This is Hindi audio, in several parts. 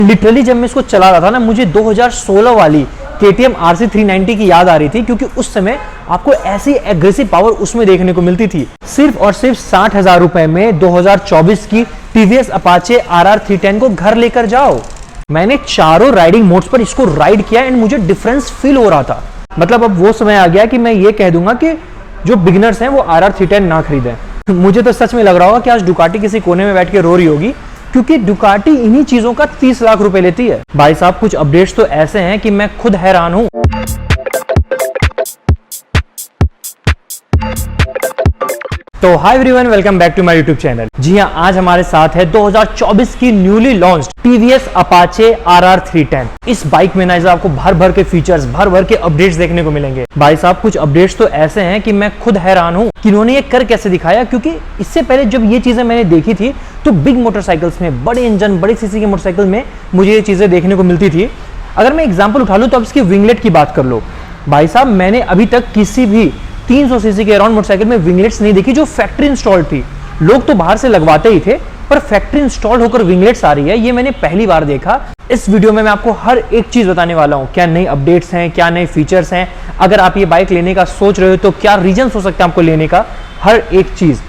लिटरली जब मैं इसको चला रहा था ना, मुझे 2016 वाली KTM RC 390 की याद आ रही थी, क्योंकि उस समय आपको ऐसी एग्रेसिव पावर उसमें देखने को मिलती थी। सिर्फ और सिर्फ 60,000 रुपए में 2024 की TVS Apache RR 310 को घर लेकर जाओ। मैंने चारों राइडिंग मोड्स पर इसको राइड किया एंड मुझे डिफरेंस फील हो रहा था। मतलब अब वो समय आ गया कि मैं ये कह दूंगा कि जो बिगिनर्स हैं वो RR 310 ना खरीदें। मुझे तो सच में लग रहा होगा कि आज डुकाटी किसी कोने में बैठ के रो रही होगी, क्योंकि डुकाटी इन्हीं चीजों का 30 लाख रुपए लेती है। भाई साहब कुछ अपडेट्स तो ऐसे हैं कि मैं खुद हैरान हूं। तो hi everyone, welcome back to my YouTube channel. जी हाँ, आज हमारे साथ है 2024 की newly launched TVS Apache RR 310। इस बाइक में ना आपको भर भर के फीचर्स, भर भर के अपडेट्स देखने को मिलेंगे। भाई साहब कुछ अपडेट्स तो ऐसे हैं कि मैं खुद हैरान हूं कि इन्होंने ये कर कैसे दिखाया, क्योंकि इससे पहले जब ये चीजें मैंने देखी थी तो बिग मोटरसाइकिल्स में, बड़े इंजन, बड़ी सीसी के मोटरसाइकिल में मुझे ये चीजें देखने को मिलती थी। अगर मैं एग्जाम्पल उठा लूं तो अब इसकी विंगलेट की बात कर लो। भाई साहब मैंने अभी तक किसी भी 300 सीसी के अराउंड मोटरसाइकिल में विंगलेट्स नहीं देखी जो फैक्ट्री इंस्टॉल्ड थी। लोग तो बाहर से लगवाते ही थे, पर फैक्ट्री इंस्टॉल्ड होकर विंगलेट्स आ रही है, ये मैंने पहली बार देखा। इस वीडियो में मैं आपको हर एक चीज बताने वाला हूं, क्या नई अपडेट्स हैं, क्या नए फीचर्स हैं। अगर आप ये बाइक लेने का सोच रहे हो तो क्या रीजंस हो सकते हैं आपको लेने का, हर एक चीज।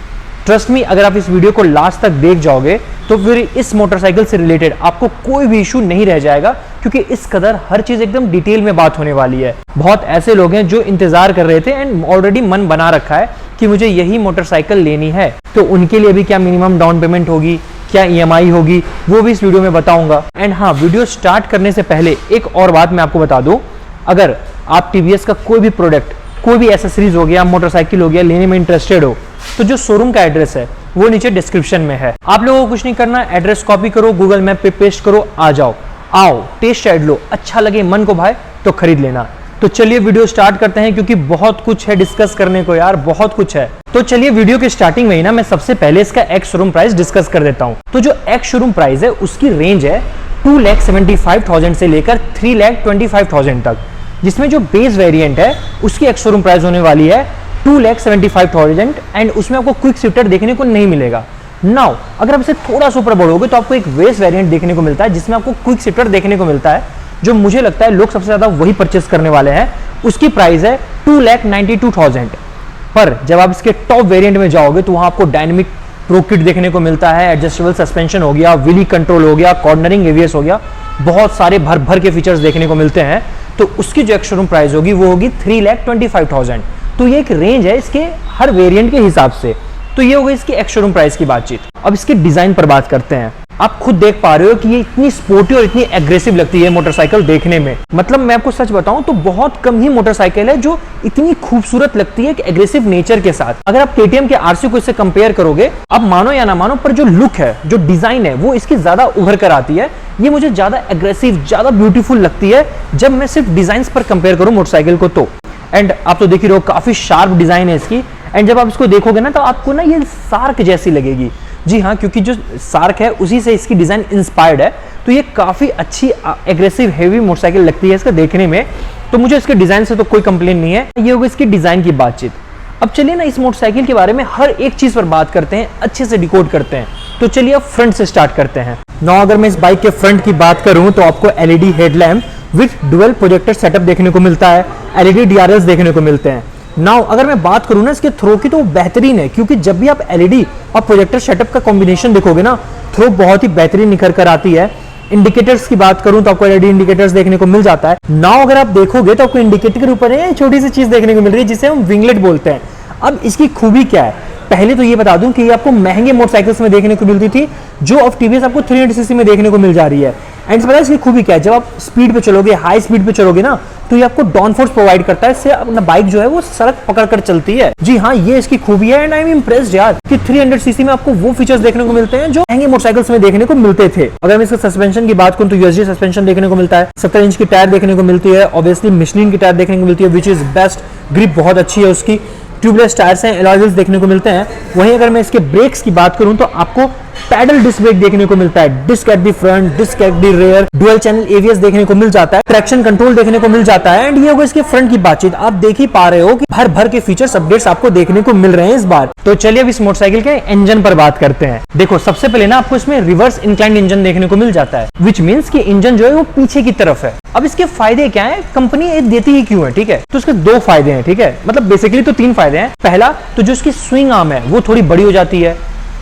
ट्रस्ट मी, अगर आप इस वीडियो को लास्ट तक देख जाओगे तो फिर इस मोटरसाइकिल से रिलेटेड आपको कोई भी इशू नहीं रह जाएगा, क्योंकि इस कदर हर चीज एकदम डिटेल में बात होने वाली है। बहुत ऐसे लोग हैं जो इंतजार कर रहे थे एंड ऑलरेडी मन बना रखा है कि मुझे यही मोटरसाइकिल लेनी है, तो उनके लिए भी क्या मिनिमम डाउन पेमेंट होगी, क्या EMI होगी, वो भी इस वीडियो में बताऊंगा। एंड हाँ, वीडियो स्टार्ट करने से पहले एक और बात मैं आपको बता दूं, अगर आप TVS का कोई भी प्रोडक्ट, कोई भी एसेसरीज हो गया, मोटरसाइकिल हो गया, लेने में इंटरेस्टेड हो तो जो शोरूम का एड्रेस है वो नीचे डिस्क्रिप्शन में है। आप लोगों को कुछ नहीं करना, एड्रेस कॉपी करो, गूगल मैप पे पेस्ट करो, आ जाओ, आओ टेस्ट राइड लो, अच्छा लगे, मन को भाए तो खरीद लेना। तो चलिए वीडियो स्टार्ट करते हैं, क्योंकि बहुत कुछ है डिस्कस करने को यार, बहुत कुछ है। तो चलिए वीडियो के स्टार्टिंग में ही ना मैं सबसे पहले इसका एक्स शोरूम प्राइस डिस्कस कर देता हूं। तो जो एक्स शोरूम प्राइस है उसकी रेंज है 2,75,000 से लेकर 3,25,000 तक, जिसमें जो बेस वेरिएंट है उसकी एक्स शोरूम प्राइस होने वाली है 2,75,000 एंड उसमें आपको क्विक शिफ्टर देखने को नहीं मिलेगा। नाउ अगर आप इसे थोड़ा सा ऊपर बढ़ोगे तो आपको एक बेस वेरिएंट देखने को मिलता है जिसमें आपको क्विक शिफ्टर देखने को मिलता है, जो मुझे लगता है लोग सबसे ज्यादा वही परचेस करने वाले हैं। उसकी प्राइस है 2,92,000। पर जब आप इसके टॉप वेरिएंट में जाओगे तो वहां आपको डायनेमिक प्रो किट देखने को मिलता है, एडजस्टेबल सस्पेंशन हो गया, व्हीली कंट्रोल हो गया, कॉर्नरिंग ABS हो गया, बहुत सारे भर भर के फीचर्स देखने को मिलते हैं। तो उसकी जो एक्स शोरूम प्राइस होगी वो होगी 3,25,000। तो ये एक रेंज है इसके हर वेरिएंट के हिसाब से। तो ये हो गई इसकी एक्स शोरूम प्राइस की बातचीत। अब इसके डिजाइन पर बात करते हैं। आप खुद देख पा रहे हो कि ये इतनी स्पोर्टी और इतनी एग्रेसिव लगती है मोटरसाइकिल देखने में। मतलब मैं आपको सच बताऊं तो बहुत कम ही मोटरसाइकिल है जो इतनी खूबसूरत लगती है एक एग्रेसिव नेचर के साथ। अगर आप KTM के RC को इससे कंपेयर करोगे, आप मानो या ना मानो, पर जो लुक है, जो डिजाइन है, वो इसकी ज्यादा उभर कर आती है। ये मुझे ज्यादा एग्रेसिव, ज्यादा ब्यूटीफुल लगती है जब मैं सिर्फ डिजाइन पर कंपेयर करूं मोटरसाइकिल को तो। एंड आप तो देख ही रहो, काफी शार्प डिजाइन है इसकी। एंड जब आप इसको देखोगे ना तो आपको ना ये सार्क जैसी लगेगी। जी हाँ, क्योंकि जो सार्क है उसी से इसकी डिजाइन इंस्पायर्ड है। तो ये काफी अच्छी एग्रेसिव हेवी मोटरसाइकिल लगती है इसका देखने में। तो मुझे इसके डिजाइन से तो कोई कंप्लेन नहीं है। ये होगी इसकी डिजाइन की बातचीत। अब चलिए ना इस मोटरसाइकिल के बारे में हर एक चीज पर बात करते हैं, अच्छे से डिकोड करते हैं। तो चलिए अब फ्रंट से स्टार्ट करते हैं। नाउ अगर मैं इस बाइक के फ्रंट की बात करूं तो आपको LED headlamp with dual projector setup देखने को मिलता है, LED DRLs देखने को मिलते हैं। नाउ अगर मैं बात करूं ना इसके थ्रो की, तो वो बेहतरीन है, क्योंकि जब भी आप LED और प्रोजेक्टर सेटअप का कॉम्बिनेशन देखोगे ना, थ्रो बहुत ही बेहतरीन निखर कर आती है। इंडिकेटर्स की बात करूं तो आपको LED इंडिकेटर्स देखने को मिल जाता है। नाउ अगर आप देखोगे तो आपको इंडिकेटर के ऊपर एक छोटी सी चीज देखने को मिल रही है जिसे हम विंगलेट बोलते हैं। अब इसकी खूबी क्या है, पहले तो ये बता दूं कि ये आपको महंगे मोटरसाइकिल्स में देखने को मिलती थी, जो अब TVS आपको 300 सीसी में देखने को मिल जा रही है। एंड पता है इसकी खूबी क्या है, जब आप स्पीड पे चलोगे, हाई स्पीड पे चलोगे ना, तो ये आपको डाउन फोर्स प्रोवाइड करता है, इससे अपना बाइक जो है वो सड़क पकड़ कर चलती है। जी हाँ, ये इसकी खूबी है। एंड आई एम इम्प्रेस्ड यार कि 300 सीसी में आपको वो फीचर्स देखने को मिलते हैं जो महंगे मोटरसाइकिल्स में देखने को मिलते थे। अगर मैं इसका सस्पेंशन की बात करूं तो USD सस्पेंशन देखने को मिलता है, 17 इंच की टायर देखने को मिलती है, ऑब्वियसली मिशलिन की टायर देखने को मिलती है, विच इज बेस्ट। ग्रिप बहुत अच्छी है उसकी, ट्यूबलेस टायर्स हैं, अलॉय व्हील्स देखने को मिलते हैं। वहीं अगर मैं इसके ब्रेक्स की बात करूं तो आपको पैडल डिस्क ब्रेक देखने को मिलता है, disc at the front, disc at the rear, dual channel ABS देखने को मिल जाता है, ट्रैक्शन कंट्रोल देखने को मिल जाता है। एंड ये होगा इसके फ्रंट की बातचीत। आप देख ही पा रहे हो कि भर भर के फीचर्स अपडेट्स आपको देखने को मिल रहे हैं इस बार। तो चलिए अब इस मोटरसाइकिल के इंजन पर बात करते हैं। देखो सबसे पहले ना आपको इसमें रिवर्स इंक्लाइंड इंजन देखने को मिल जाता है, विच मीन्स कि इंजन जो है वो पीछे की तरफ है। अब इसके फायदे क्या है, कंपनी ये देती ही क्यों है, ठीक है। तो इसके दो फायदे हैं, ठीक है, मतलब बेसिकली तो तीन फायदे हैं। पहला तो जो इसकी स्विंग आर्म है वो थोड़ी बड़ी हो जाती है,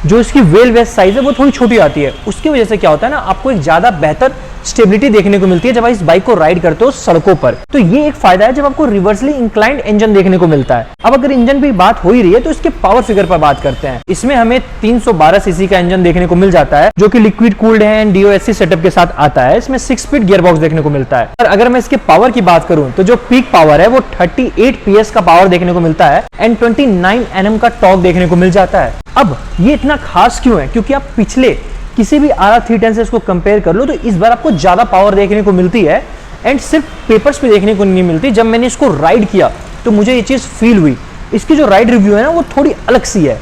जो इसकी व्हील बेस साइज है वो थोड़ी छोटी आती है। उसकी वजह से क्या होता है ना, आपको एक ज्यादा बेहतर स्टेबिलिटी देखने को मिलती है जब आप इस बाइक को राइड करते हो सड़कों पर। तो ये एक फायदा है जब आपको रिवर्सली इंक्लाइंड इंजन देखने को मिलता है। अब अगर इंजन की बात हो ही रही है तो इसके पावर फिगर पर बात करते हैं। इसमें हमें 312 सीसी का इंजन देखने को मिल जाता है, जो कि लिक्विड कूल्ड है एंड डीओएससी सेटअप के साथ आता है। इसमें 6 स्पीड गियरबॉक्स देखने को मिलता है। और अगर मैं इसके पावर की बात करूं तो जो पीक पावर है वो 38 PS का पावर देखने को मिलता है एंड 29 Nm का टॉर्क देखने को मिल जाता है। अब ये इतना खास क्यों है, क्योंकि आप पिछले किसी भी RR310 से इसको कंपेयर कर लो तो इस बार आपको ज्यादा पावर देखने को मिलती है एंड सिर्फ पेपर्स पे देखने को नहीं मिलती। जब मैंने इसको राइड किया तो मुझे ये चीज फील हुई। इसकी जो राइड रिव्यू है ना वो थोड़ी अलग सी है।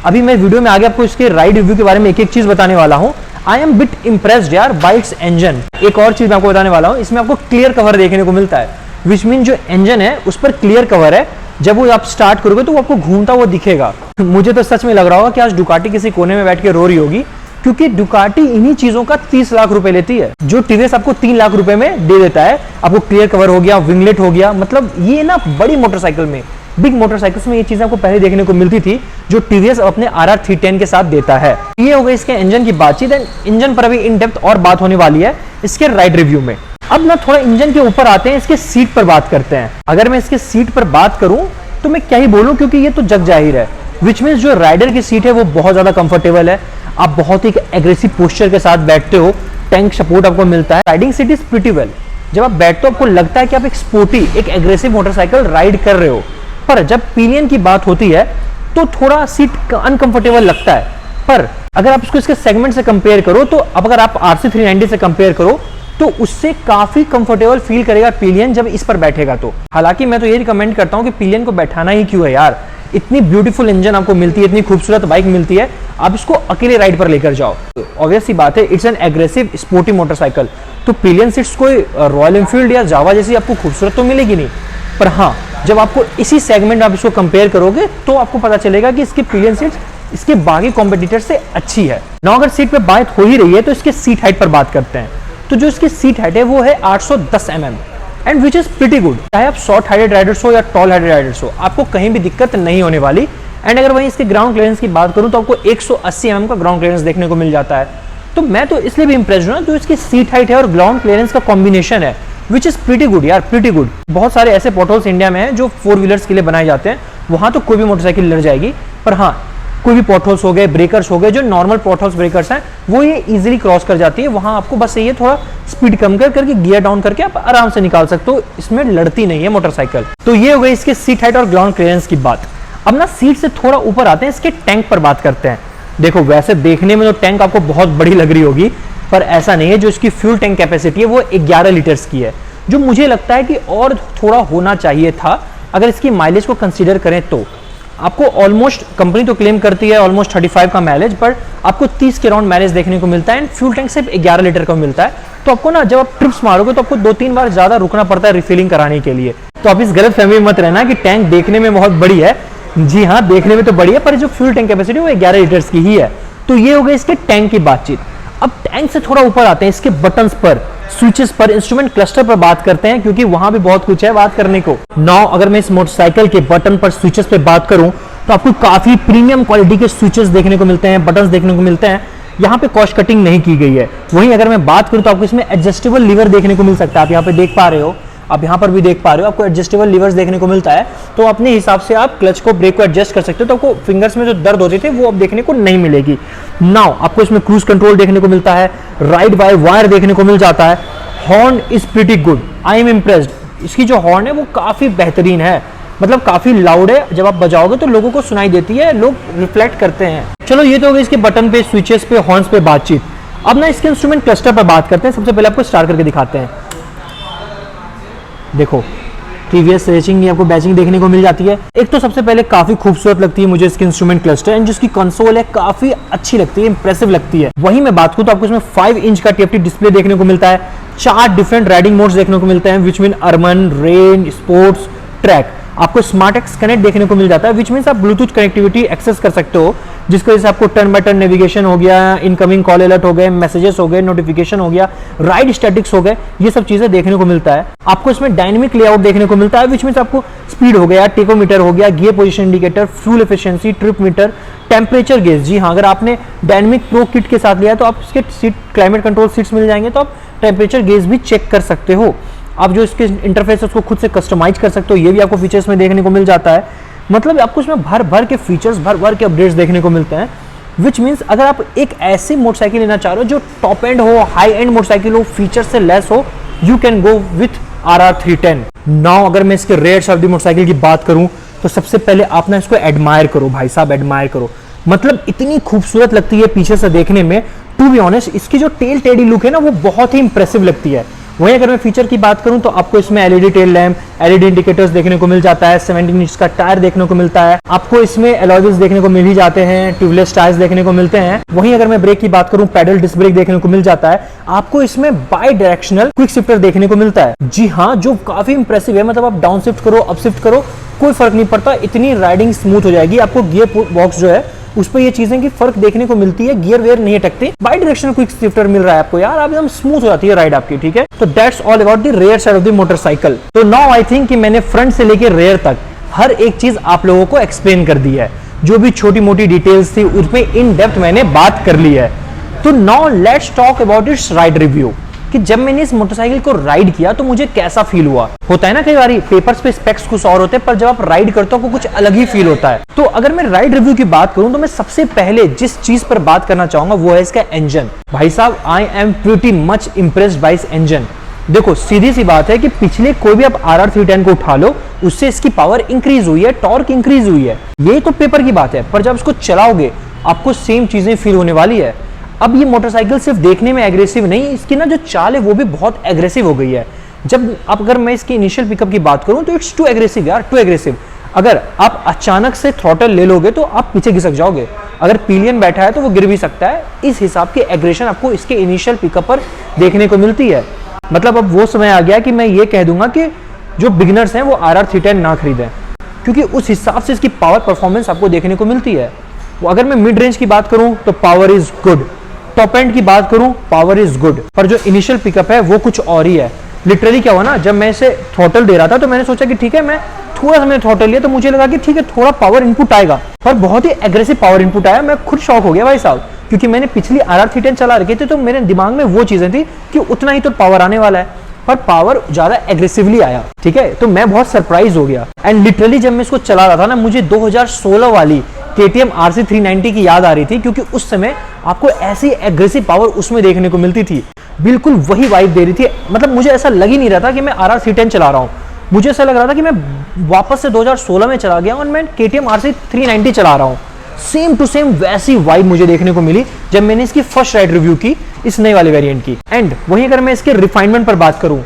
अभी मैं वीडियो में आगे आपको इसके राइड रिव्यू के बारे में एक एक चीज बताने वाला हूँ। आई एम बिट इम्प्रेस्ड यार बाय इट्स इंजन। एक और चीज मैं आपको बताने वाला हूँ, इसमें आपको क्लियर कवर देखने को मिलता है, विच मीन जो इंजन है उस पर क्लियर कवर है। जब वो आप स्टार्ट करोगे तो वो आपको घूमता हुआ दिखेगा। मुझे तो सच में लग रहा होगा कि आज डुकाटी किसी कोने में बैठ के रो रही होगी, क्योंकि डुकाटी इन्हीं चीजों का 30 लाख रुपए लेती है, जो टीवीएस आपको 3 लाख रुपए में दे देता है। आपको क्लियर कवर हो गया, विंगलेट हो गया, मतलब ये ना बड़ी मोटरसाइकिल में, बिग मोटरसाइकिल्स में ये चीजें आपको पहले देखने को मिलती थी, जो टीवीएस अपने RR310 के साथ देता है। ये हो गई इसके इंजन की बातचीत। एंड इंजन पर अभी इन डेप्थ और बात होने वाली है इसके राइड रिव्यू में। अब ना थोड़ा इंजन के ऊपर आते हैं, इसके सीट पर बात करते हैं। अगर मैं इसके सीट पर बात करूं तो मैं क्या ही बोलूं, क्योंकि ये तो जग जाहिर है, विच मीन्स जो राइडर की सीट है वो बहुत ज्यादा कंफर्टेबल है। आप बहुत ही एग्रेसिव पोस्चर के साथ बैठते हो, टैंक सपोर्ट आपको मिलता है। Riding seat is pretty well. जब आप बैठते हो आपको लगता है कि आप एक स्पोर्टी, एक एग्रेसिव मोटरसाइकिल राइड कर रहे हो। पर जब पिलियन की बात होती है तो थोड़ा सीट अनकंफर्टेबल लगता है। पर अगर आप इसको इसके सेगमेंट से कंपेयर करो तो अब अगर आप RC390 से कंपेयर करो तो उससे काफी कंफर्टेबल फील करेगा पिलियन जब इस पर बैठेगा तो। हालांकि मैं तो ये रिकमेंड करता हूं कि पिलियन को बैठाना ही क्यों है यार, इतनी ब्यूटीफुल इंजन आपको मिलती है, इतनी खूबसूरत बाइक मिलती है, आप इसको अकेले राइड पर लेकर जाओ। ऑब्वियस सी बात है, it's an aggressive sporty motorcycle, तो पिलियन सीट्स कोई रॉयल एनफील्ड या जावा जैसी आपको खूबसूरत तो मिलेगी नहीं। पर हाँ, जब आपको इसी सेगमेंट में आप इसको कंपेयर करोगे तो आपको पता चलेगा कि इसकी पिलियन सीट्स इसके बाकी कॉम्पिटिटर से अच्छी है। ना अगर सीट पर बात हो ही रही है तो इसके सीट हाइट पर बात करते हैं। तो जो इसकी सीट हाइट है वो है 810 mm and which is pretty good. चाहे आप शॉर्ट हाइटेड राइडर्स हो या टॉल हाइटेड राइडर्स हो, आपको कहीं भी दिक्कत नहीं होने वाली। एंड अगर वहीं इसके ग्राउंड क्लियरेंस की बात करूं तो आपको 180 mm का ग्राउंड क्लियरेंस देखने को मिल जाता है। तो मैं तो इसलिए भी इंप्रेस्ड हूं जो इसकी सीट हाइट है और ग्राउंड क्लियरेंस का कॉम्बिनेशन है, विच इज प्रीटी गुड यार, प्रीटी गुड। बहुत सारे ऐसे पोर्टल्स इंडिया में हैं जो 4 व्हीलर्स के लिए बनाए जाते हैं, वहां तो कोई भी मोटरसाइकिल लड़ जाएगी। पर हाँ, कोई भी पॉटहोल्स हो गए, ब्रेकर्स हो गए, जो नॉर्मल पॉटहोल्स ब्रेकर्स हैं वो ये इजीली क्रॉस कर जाती है। वहां आपको बस ये थोड़ा स्पीड कम करके गियर डाउन करके आप आराम से निकाल सकते हो, इसमें लड़ती नहीं है मोटरसाइकिल। तो ये हो गई इसके सीट हाइट और ग्राउंड क्लियरेंस की बात। अब ना सीट से थोड़ा ऊपर आते हैं, इसके टैंक पर बात करते हैं। देखो वैसे देखने में तो टैंक आपको बहुत बड़ी लग रही होगी, पर ऐसा नहीं है। जो इसकी फ्यूल टैंक कैपेसिटी है वो 11 लीटर्स की है, जो मुझे लगता है कि और थोड़ा होना चाहिए था अगर इसकी माइलेज को कंसीडर करें तो। आपको ऑलमोस्ट, कंपनी तो क्लेम करती है ऑलमोस्ट 35 का माइलेज, पर आपको 30 के राउंड माइलेज देखने को मिलता है एंड फ्यूल टैंक सिर्फ 11 लीटर का मिलता है। तो आपको ना जब आप ट्रिप्स मारोगे तो आपको 2-3 बार ज्यादा रुकना पड़ता है रिफिलिंग कराने के लिए। तो आप इस गलत फहमी में मत रहना कि टैंक देखने में बहुत बड़ी है। जी हाँ, देखने में तो बड़ी है, पर जो फ्यूल टैंक कैपेसिटी वो 11 लीटर्स की ही है। तो ये हो गई इसके टैंक की बातचीत। अब टैंक से थोड़ा ऊपर आते हैं, इसके बटन्स पर, स्विचेस पर, इंस्ट्रूमेंट क्लस्टर पर बात करते हैं, क्योंकि वहां भी बहुत कुछ है बात करने को। नाउ अगर मैं इस मोटरसाइकिल के बटन पर, स्विचेस पे बात करूं तो आपको काफी प्रीमियम क्वालिटी के स्विचेस देखने को मिलते हैं, बटन्स देखने को मिलते हैं। यहाँ पे कॉस्ट कटिंग नहीं की गई है। वहीं अगर मैं बात करूं तो आपको इसमें एडजस्टेबल लीवर देखने को मिल सकता है। आप यहाँ पे देख पा रहे हो, आप यहाँ पर भी देख पा रहे हो, आपको एडजस्टेबल लीवर्स देखने को मिलता है। तो अपने हिसाब से आप क्लच को, ब्रेक को एडजस्ट कर सकते हो, तो आपको फिंगर्स में जो दर्द होते थे वो अब देखने को नहीं मिलेगी। नाउ आपको इसमें क्रूज कंट्रोल देखने को मिलता है, राइड बाय वायर देखने को मिल जाता है। Horn is pretty good, I am impressed. इसकी जो हॉर्न है वो काफी बेहतरीन है, मतलब काफी लाउड है। जब आप बजाओगे तो लोगों को सुनाई देती है, लोग रिफ्लेक्ट करते हैं। चलो ये तो हो गई इसके बटन पे, स्विचेस पे, हॉर्न्स पे बातचीत। अब ना इसके इंस्ट्रूमेंट क्लस्टर पर बात करते हैं। सबसे पहले आपको स्टार्ट करके दिखाते हैं। देखो टीवीएस रेसिंग की आपको बैचिंग देखने को मिल जाती है। एक तो सबसे पहले काफी खूबसूरत लगती है मुझे इसकी इंस्ट्रूमेंट क्लस्टर, एंड जिसकी कंसोल है काफी अच्छी लगती है, इंप्रेसिव लगती है। वहीं मैं बात करूं तो आपको इसमें 5 इंच का TFT डिस्प्ले देखने को मिलता है, 4 डिफरेंट राइडिंग मोड्स देखने को मिलते हैं, which mean urban, rain, sports, track. आपको स्मार्ट एक्स कनेक्ट देखने को मिल जाता है, विच मीन्स आप ब्लूटूथ कनेक्टिविटी एक्सेस कर सकते हो, जिसकी वजह से आपको टर्न बाय टर्न नेविगेशन हो गया, इनकमिंग कॉल अलर्ट हो गए, मैसेजेस हो गए, नोटिफिकेशन हो गया, राइड स्टैटिक्स हो गए, ये सब चीजें देखने को मिलता है। आपको इसमें डायनेमिक लेआउट देखने को मिलता है, विच मीन्स आपको स्पीड हो गया, टेकोमीटर हो गया, gear position indicator, fuel efficiency, trip meter, temperature gauge. जी हाँ, अगर आपने डायनेमिक प्रो किट के साथ लिया तो आप इसके सीट क्लाइमेट कंट्रोल सीट्स मिल जाएंगे, तो आप टेम्परेचर गेज भी चेक कर सकते हो। आप जो इसके इंटरफेस है उसको खुद से कस्टमाइज कर सकते हो, ये भी आपको फीचर्स में देखने को मिल जाता है। मतलब आपको इसमें भर भर के फीचर्स, भर भर के अपडेट्स देखने को मिलते हैं, विच मीन्स अगर आप एक ऐसी मोटरसाइकिल लेना चाह रहे हो जो टॉप एंड हो, हाई एंड मोटरसाइकिल हो, फीचर से लेस हो, you can go with RR310। Now अगर मैं इसके रेयर्स ऑफ द मोटरसाइकिल की बात करूं तो सबसे पहले आप ना इसको एडमायर करो भाई साहब, एडमायर करो। मतलब इतनी खूबसूरत लगती है पीछे से देखने में, टू बी ऑनेस्ट इसकी जो टेल टेडी लुक है ना वो बहुत ही इंप्रेसिव लगती है। वहीं अगर मैं फीचर की बात करूं तो आपको इसमें LED tail lamp, LED indicators देखने को मिल जाता है, 17 इंच का टायर देखने को मिलता है, आपको इसमें अलॉय व्हील्स देखने को मिल ही जाते हैं, ट्यूबलेस टायर्स देखने को मिलते हैं। वहीं अगर मैं ब्रेक की बात करूं, पैडल डिस्क ब्रेक देखने को मिल जाता है, आपको इसमें बाई डायरेक्शनल क्विक शिफ्टर देखने को मिलता है। जी हाँ, जो काफी इंप्रेसिव है, मतलब आप डाउन शिफ्ट करो, अप शिफ्ट करो, कोई फर्क नहीं पड़ता, इतनी राइडिंग स्मूथ हो जाएगी। आपको गियर बॉक्स जो है उस पर ये चीजें की फर्क देखने को मिलती है, गियर वेयर नहीं अटकती, बाई डायरेक्शनल क्विक शिफ्टर मिल रहा है आपको यार, आप एकदम स्मूथ हो जाती है राइड आपकी, ठीक है। तो that's all about the rear side of the motorcycle. तो नाउ आई थिंक कि मैंने फ्रंट से लेकर रेयर तक हर एक चीज आप लोगों को एक्सप्लेन कर दी है, जो भी छोटी मोटी डिटेल्स थी उसमें इन डेप्थ मैंने बात कर ली है। तो now let's talk about it's ride review, कि जब मैंने इस मोटरसाइकिल को राइड किया तो मुझे कैसा फील हुआ। होता है ना कई बार पेपर्स पे स्पेक्स कुछ और होते हैं, पर जब आप राइड करते हो आपको कुछ अलग ही फील होता है। तो अगर मैं राइड रिव्यू की बात करूं तो मैं सबसे पहले जिस चीज पर बात करना चाहूंगा वो है इसका इंजन। भाई साहब, I am pretty much impressed by इस इंजन। देखो सीधी सी बात है कि पिछले कोई भी आप RR310 को उठा लो, उससे इसकी पावर इंक्रीज हुई है, टॉर्क इंक्रीज हुई है, ये तो पेपर की बात है, पर जब इसको चलाओगे आपको सेम चीजें फील होने वाली है। अब ये मोटरसाइकिल सिर्फ देखने में एग्रेसिव नहीं, इसकी ना जो चाल है वो भी बहुत एग्रेसिव हो गई है। जब आप अगर मैं इसकी इनिशियल पिकअप की बात करूं तो इट्स टू एग्रेसिव यार, टू एग्रेसिव। अगर आप अचानक से थ्रॉटल ले लोगे तो आप पीछे घिसक जाओगे, अगर पिलियन बैठा है तो वो गिर भी सकता है। इस हिसाब की एग्रेशन आपको इसके इनिशियल पिकअप पर देखने को मिलती है। मतलब अब वो समय आ गया कि मैं ये कह दूंगा कि जो बिगिनर्स हैं वो RR310 ना खरीदें, क्योंकि उस हिसाब से इसकी पावर परफॉर्मेंस आपको देखने को मिलती है। अगर मैं मिड रेंज की बात करूं तो power is good, top and की बात करूं पावर इज गुड, पर जो इनिशियल पिकअप है वो कुछ और ही है। लिटरली क्या हुआ ना, जब मैं इसे थ्रॉटल दे रहा था तो मैंने सोचा कि ठीक है, मैं थोड़ा सा मैंने थ्रॉटल लिया तो मुझे लगा कि ठीक है थोड़ा पावर इनपुट आएगा, पर बहुत ही एग्रेसिव पावर इनपुट आया। मैं खुद शॉक हो गया भाई साहब, क्योंकि मैंने पिछली RR310 चला रखी थी तो मेरे दिमाग में वो चीजें थी कि उतना ही तो पावर आने वाला है, पर पावर ज्यादा एग्रेसिवली आया, ठीक है। तो मैं बहुत सरप्राइज हो गया। एंड लिटरली जब मैं इसको चला रहा था ना, मुझे 2016 वाली KTM RC390 की याद आ रही थी, क्योंकि उस समय आपको ऐसी एग्रेसिव पावर उसमें देखने को मिलती थी, बिल्कुल वही वाइब दे रही थी। मतलब मुझे ऐसा लग ही नहीं रहा था कि मैं RR310 चला रहा हूँ, मुझे ऐसा लग रहा था कि मैं वापस से 2016 में चला गया और मैं KTM RC390 चला रहा हूँ। सेम टू सेम वैसी वाइब मुझे देखने को मिली जब मैंने इसकी फर्स्ट राइड रिव्यू की इस नए वाले वेरिएंट की। एंड वहीं अगर मैं इसके रिफाइनमेंट पर बात करूं,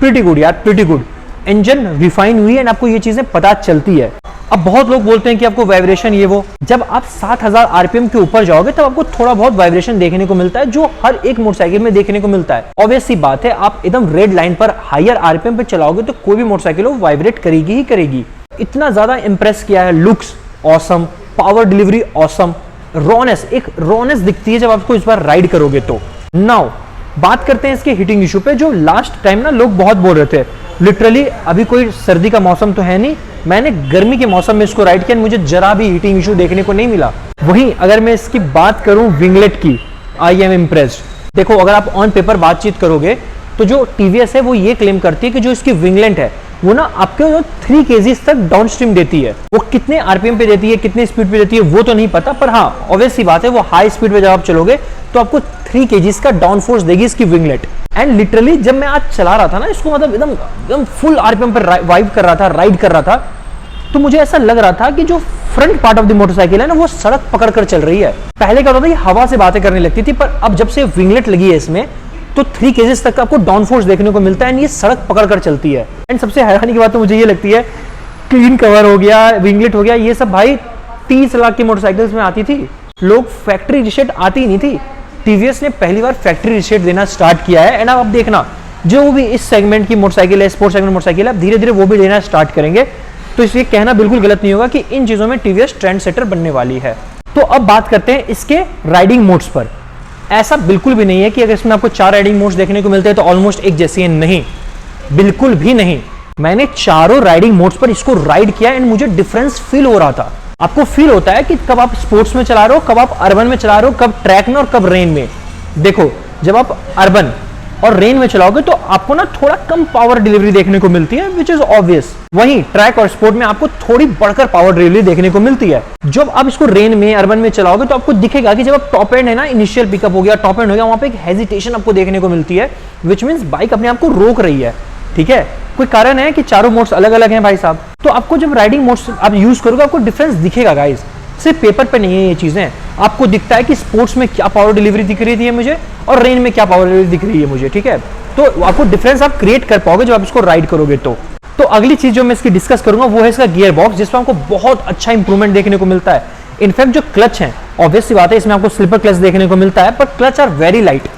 प्रीटी गुड यार, प्रीटी गुड। इंजन रिफाइन हुई एंड आपको ये चीजें पता चलती है। अब बहुत लोग बोलते हैं कि आपको वाइब्रेशन ये वो, जब आप 7000 RPM के ऊपर जाओगे तब आपको थोड़ा बहुत वाइब्रेशन देखने को मिलता है, जो हर एक मोटरसाइकिल में देखने को मिलता है। ऑब्वियस सी बात है, आप एकदम रेड लाइन पर हायर RPM पे चलाओगे तो कोई भी मोटरसाइकिल वो वाइब्रेट करेगी ही करेगी। इतना ज्यादा इंप्रेस किया है, looks awesome, power delivery awesome, rawness, एक रॉनेस दिखती है जब आपको इस बार राइड करोगे तो। नाउ बात करते हैं इसके हीटिंग इशू पे, जो लास्ट टाइम ना लोग बहुत बोल रहे थे। लिटरली अभी कोई सर्दी का मौसम तो है नहीं, मैंने गर्मी के मौसम में इसको राइड किया, मुझे जरा भी हीटिंग इशू देखने को नहीं मिला। वहीं अगर मैं इसकी बात करूं विंगलेट की, आई एम इम्प्रेस्ड। देखो अगर आप ऑन पेपर बातचीत करोगे तो जो TVS है वो ये क्लेम करती है कि जो इसकी विंगलेट है वो ना आपके जो 3 kgs तक डाउन स्ट्रीम देती है। वो कितने RPM पे देती है, कितने स्पीड पे देती है वो तो नहीं पता, पर हाँ ऑब्वियस सी बात है वो हाई स्पीड पे जब आप चलोगे तो आपको 3 kgs का डाउन फोर्स देगी इसकी विंगलेट। एंड लिटरली जब मैं आज चला रहा था ना इसको, मतलब एकदम फुल RPM पर वाइब कर रहा था, राइड कर रहा था, तो मुझे ऐसा लग रहा था कि जो front part of the motorcycle है ना वो सड़क पकड़ कर चल रही है। पहले क्या होता था कि हवा से बातें करने लगती थी, पर अब जब से विंगलेट लगी है इसमें तो 3 kgs तक आपको डाउन फोर्स देखने को मिलता है एंड ये सड़क पकड़ कर चलती है। एंड सबसे हैरानी की बात तो मुझे ये लगती है, क्लीन कवर हो गया, विंगलेट हो गया, ये सब भाई 30 लाख की मोटरसाइकिल्स में आती थी। लोग फैक्ट्री रिसेट आती ही नहीं थी। टीवीएस ने पहली बार फैक्ट्री रिसेट देना स्टार्ट किया है एंड अब देखना जो भी इस सेगमेंट की मोटरसाइकिल है, स्पोर्ट्स सेगमेंट मोटरसाइकिल है, अब धीरे धीरे वो भी देना स्टार्ट करेंगे। तो इसलिए कहना बिल्कुल गलत नहीं होगा कि इन चीजों में टीवीएस ट्रेंड सेटर बनने वाली है। तो अब बात करते हैं इसके राइडिंग मोड्स पर। ऐसा बिल्कुल भी नहीं है कि अगर इसमें आपको 4 राइडिंग मोड्स देखने को मिलते हैं तो ऑलमोस्ट एक जैसी है, नहीं, बिल्कुल भी नहीं। मैंने चारों राइडिंग मोड्स पर इसको राइड किया एंड मुझे डिफरेंस फील हो रहा था। आपको फील होता है कि कब आप स्पोर्ट्स में चला रहे हो, कब आप अर्बन में चला रहे हो, कब ट्रैक में और कब रेन में। देखो, जब आप अर्बन और रेन में चलाओगे तो आपको ना थोड़ा कम पावर डिलीवरी देखने को मिलती है, विच इज ऑब्वियस। वहीं ट्रैक और स्पोर्ट में आपको थोड़ी बढ़कर पावर डिलीवरी देखने को मिलती है। जब आप इसको रेन में, अर्बन में चलाओगे तो आपको दिखेगा कि जब आप टॉप एंड है ना, इनिशियल पिकअप हो गया, टॉप एंड हो गया, वहां पे एक हेजिटेशन आपको देखने को मिलती है, विच मीन्स बाइक अपने आप को रोक रही है। ठीक है, कोई कारण है कि चारों मोड्स अलग अलग हैं भाई साहब। तो आपको जब राइडिंग मोड्स आप यूज करोगे आपको डिफरेंस दिखेगा गाइस। सिर्फ पेपर पे नहीं है ये चीजें, आपको दिखता है कि स्पोर्ट्स में क्या पावर डिलीवरी दिख रही थी मुझे और रेन में क्या पावर डिलीवरी दिख रही है मुझे। ठीक है, तो आपको डिफरेंस आप क्रिएट कर पाओगे जब आप इसको राइड करोगे। तो अगली चीज जो मैं इसकी डिस्कस करूंगा वो है इसका गियर बॉक्स, जिसमें आपको बहुत अच्छा इंप्रूवमेंट देखने को मिलता है। इनफैक्ट जो क्लच है, ऑब्वियस सी बात है, इसमें आपको स्लीपर क्लच देखने को मिलता है, पर क्लच आर वेरी लाइट।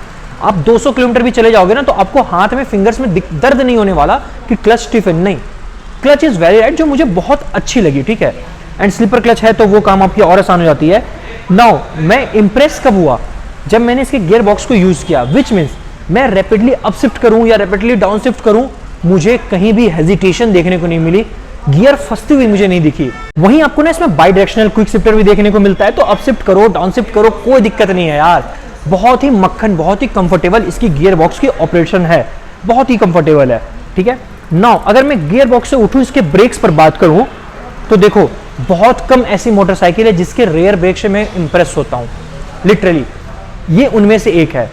आप 200 किलोमीटर भी चले जाओगे ना तो आपको हाथ में, फिंगर्स में दर्द नहीं होने वाला कि क्लच स्टिफ है, नहीं, क्लच इज वेरी लाइट, जो मुझे बहुत अच्छी लगी। ठीक है, एंड स्लीपर क्लच है तो वो काम आपकी और आसान हो जाती है। नाउ मैं इंप्रेस कब हुआ, जब मैंने इसके गियर बॉक्स को यूज किया, विच मीन्स मैं रैपिडली अप शिफ्ट करूं या रैपिडली डाउन शिफ्ट करूं, मुझे कहीं भी हेजिटेशन देखने को नहीं मिली, गियर फंसती हुई मुझे नहीं दिखी। वहीं आपको ना इसमें बाई डायरेक्शनल क्विक शिफ्टर भी देखने को मिलता है, तो अप शिफ्ट करो, डाउन शिफ्ट करो, कोई दिक्कत नहीं है यार। बहुत ही मक्खन, बहुत ही कंफर्टेबल इसकी गियर बॉक्स की ऑपरेशन है, बहुत ही कंफर्टेबल है। ठीक है, नाउ अगर मैं गियर बॉक्स से उठूं, इसके ब्रेक्स पर बात करूं तो देखो, बहुत कम ऐसी मोटरसाइकिल है जिसके रेयर ब्रेक से मैं इंप्रेस होता हूं, लिटरली ये उनमें से एक है।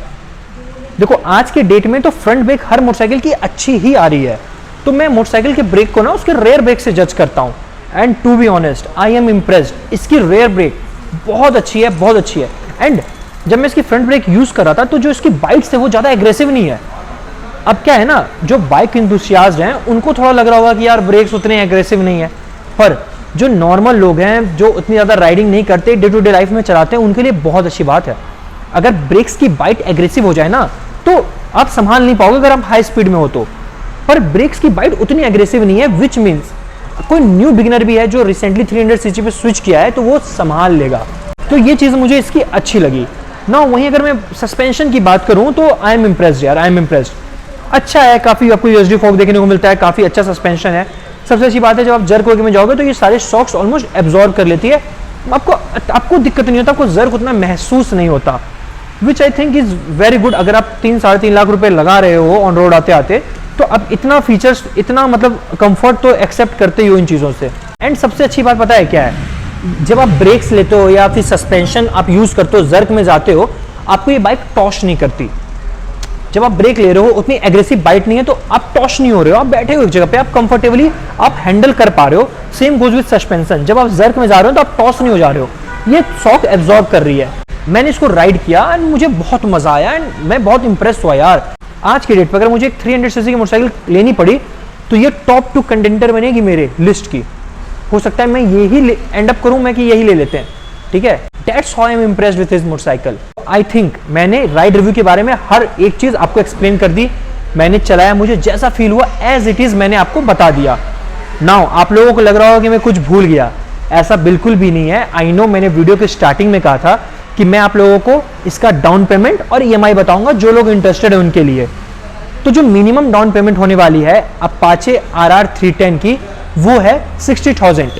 देखो आज के डेट में तो फ्रंट ब्रेक हर मोटरसाइकिल की अच्छी ही आ रही है, तो मैं मोटरसाइकिल के ब्रेक को ना उसके रेयर ब्रेक से जज करता हूं and to be honest I am impressed. इसकी रेयर ब्रेक बहुत अच्छी है, बहुत अच्छी है। एंड जब मैं इसकी फ्रंट ब्रेक यूज कर रहा था तो जो इसकी बाइट्स है वो ज्यादा एग्रेसिव नहीं है। अब क्या है ना, जो बाइक इंथुसियास्ट हैं उनको थोड़ा लग रहा होगा कि यार ब्रेक्स उतने एग्रेसिव नहीं है, पर जो नॉर्मल लोग हैं जो उतनी ज्यादा राइडिंग नहीं करते, डे टू डे लाइफ में चलाते हैं, उनके लिए बहुत अच्छी बात है। अगर ब्रेक्स की बाइट एग्रेसिव हो जाए ना तो आप संभाल नहीं पाओगे अगर आप हाई स्पीड में हो तो, पर ब्रेक्स की बाइट उतनी एग्रेसिव नहीं है, विच मीन्स कोई न्यू बिगिनर भी है जो रिसेंटली 300 सीसी पे स्विच किया है तो वो संभाल लेगा। तो ये चीज मुझे इसकी अच्छी लगी ना। वहीं अगर मैं सस्पेंशन की बात करूं तो आई एम इम्प्रेस्ड यार, आई एम इम्प्रेस्ड। अच्छा है, काफी आपको यूएसडी फोक देखने को मिलता है, काफी अच्छा सस्पेंशन है। सबसे अच्छी बात है जब आप जर्क होकर में जाओगे तो ये सारे शॉक्स ऑलमोस्ट एब्जॉर्ब कर लेती है, आपको दिक्कत नहीं होता, आपको जर्क उतना महसूस नहीं होता, which I think is very good. अगर आप 3-3.5 लाख रुपए लगा रहे हो ऑन रोड आते आते तो अब इतना फीचर्स, इतना मतलब कंफर्ट तो एक्सेप्ट करते ही हो इन चीजों से। एंड सबसे अच्छी बात पता है क्या है, जब आप ब्रेक्स लेते हो या फिर सस्पेंशन आप यूज करते हो, जर्क में जाते हो, आपको ये बाइक टॉश नहीं करती। जब आप ब्रेक ले रहे हो उतनी एग्रेसिव बाइट नहीं है तो आप टॉश नहीं हो रहे हो, आप बैठे हो एक जगह पे, आप कंफर्टेबली आप हैंडल कर पा रहे हो। सेम गोज विद सस्पेंशन, जब आप जर्क में जा रहे हो तो आप टॉस नहीं हो जा रहे हो, ये शॉक एब्जॉर्ब कर रही है। मैंने इसको राइड किया एंड मुझे बहुत मजा आया एंड मैं बहुत इंप्रेस हुआ यार। आज के डेट पर अगर मुझे एक 300 सीसी की मोटरसाइकिल लेनी पड़ी तो ये टॉप 2 कंटेंटर बनेगी मेरे लिस्ट की। हो सकता है मैं यही एंड अप करूं, मैं कि यही ले लेते हैं। ठीक है, that's how I am impressed with his motorcycle. I think मैंने राइड रिव्यू के बारे में हर एक चीज आपको एक्सप्लेन कर दी, मैंने चलाया, मुझे जैसा फील हुआ एज इट इज मैंने आपको बता दिया। नाउ आप लोगों को लग रहा होगा कि मैं कुछ भूल गया, ऐसा बिल्कुल भी नहीं है। आई नो मैंने वीडियो के स्टार्टिंग में कहा था कि मैं आप लोगों को इसका डाउन पेमेंट और ईएमआई बताऊंगा जो लोग इंटरेस्टेड है उनके लिए। तो जो मिनिमम डाउन पेमेंट होने वाली है अपाचे RR 310 की वो है 60,000।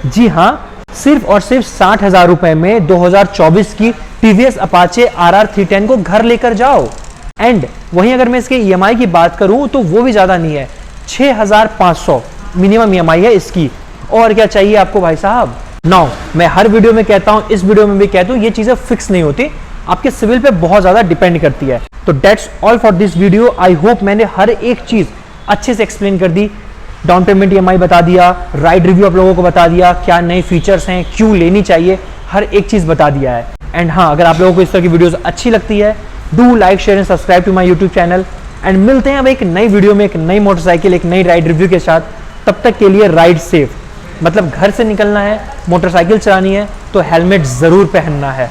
जी हाँ, सिर्फ और सिर्फ 60,000 रुपए में 2024 की टीवीएस अपाचे RR 310 को घर लेकर जाओ। एंड वहीं अगर मैं इसके ईएमआई की बात करूं तो वो भी ज्यादा नहीं है, 6,500 मिनिमम ईएमआई है इसकी। और क्या चाहिए आपको भाई साहब। नाउ मैं हर वीडियो में कहता हूं, इस वीडियो में भी कहता हूं, ये चीजें फिक्स नहीं होती, आपके सिविल पे बहुत ज्यादा डिपेंड करती है। तो that's all for this video. I hope मैंने हर एक चीज अच्छे से एक्सप्लेन कर दी, डाउन पेमेंट ईएमआई बता दिया, राइड रिव्यू आप लोगों को बता दिया, क्या नए फीचर्स हैं, क्यों लेनी चाहिए, हर एक चीज बता दिया है। एंड हाँ, अगर आप लोगों को इस तरह की वीडियोस अच्छी लगती है do like share and subscribe to my YouTube channel and मिलते हैं अब एक नई वीडियो में एक नई मोटरसाइकिल एक नई राइड रिव्यू के साथ। तब तक के लिए राइड सेफ, मतलब घर से निकलना है, मोटरसाइकिल चलानी है तो हेलमेट जरूर पहनना है।